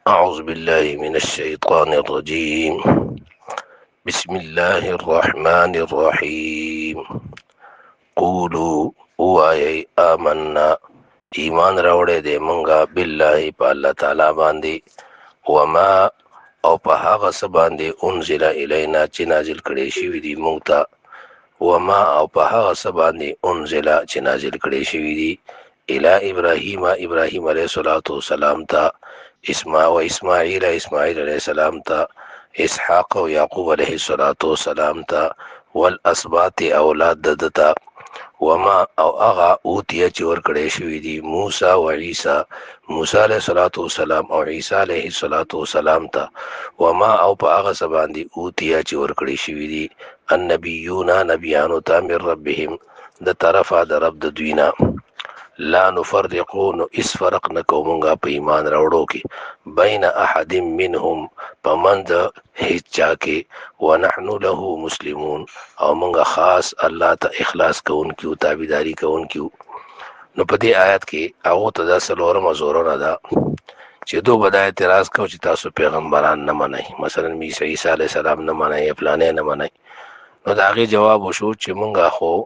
أعوذ بالله من الشيطان الرجيم. بسم الله الرحمن الرحيم. قولوا وایي آمنا ایمان راوړی دی مونږه بالله په الله تعالی باندې وما او په هغه څه باندې انزل الینا چې نازل کړي شوي دي مونږ ته وما او په هغه څه باندې انزل چې نازل کړي شوي دي الی ابراهیم علیه السلام ته اسماعیل علیه السلام ته اسحاق او یعقوب علیه السلام ته والاسباط اولاد دته وما او هغه اوتیه چې ورکړی شوي دي موسی او عیسی علیه السلام او عیسی علیه السلام ته وما او په هغه څه باندې اوتیه چې ورکړی شوي دي النبیون نبیانو ته من ربهم د طرفه د رب د دوی نه لا نفرقو نو اس فرق نه کوو مونږه په ایمان راوړو کې بین احد منهم په منځ هیڅ چا کې ونحن له مسلمون او مونږه خاص الله ته اخلاص کوونکي او تابعداري کوونکي. نو په دې آیت کې هغه ته دا څلورمه زورونه ده چې دوی به دا اعتراض کوي چې تاسو پیغمبران نه منئ، مثلا عیسی علیه السلام نه منئ، فلانه نه منئ. نو د هغې جواب وشو چې مونږه خو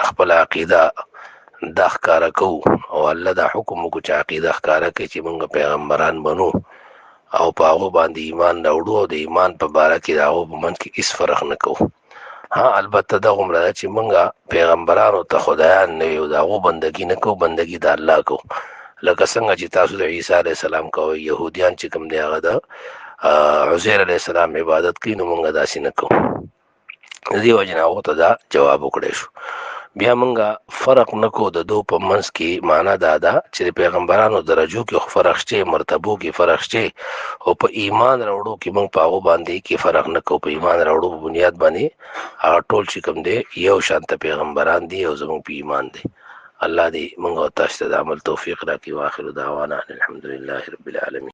خپل عقیده دا ښکاره کوو او الله دا حکم وکړو چې عقیده ښکاره کوي چې مونږ پیغمبران بنو او په هغو باندې ایمان راوړو او د ایمان په باره کې د هغو په منځ کې هېڅ فرق نه کوو. ها البته دا غومره ده چې مونږ پیغمبرانو ته خدایان نه یو، د هغو بندګي نه کوو، بندګي د الله کوو. لکه څنګه چې تاسو د عیسی علیه السلام کوئ، یهودیان چې کوم دی هغه د عزیر علیه السلام عبادت کوي، نو مونږ داسې نه کوو. د دې وجې نه هغو ته دا جواب وکړی شو. بیا مونږه فرق نکو د دو په منځ کې، معنا دا ده چې د پیغمبرانو درجو کې فرق شته، مرتبو کې فرق شته، او په ایمان راوړو کې مونږ په هغو باندې کې فرق نکو. په ایمان راوړو په بنیاد باندې هغه ټول چې کوم دی یو شانته پیغمبران دي او زموږ په ایمان دی. الله دې مونږ او تاسو ته د عمل توفیق راکړي. واخر دعوانا الحمدلله رب العالمین.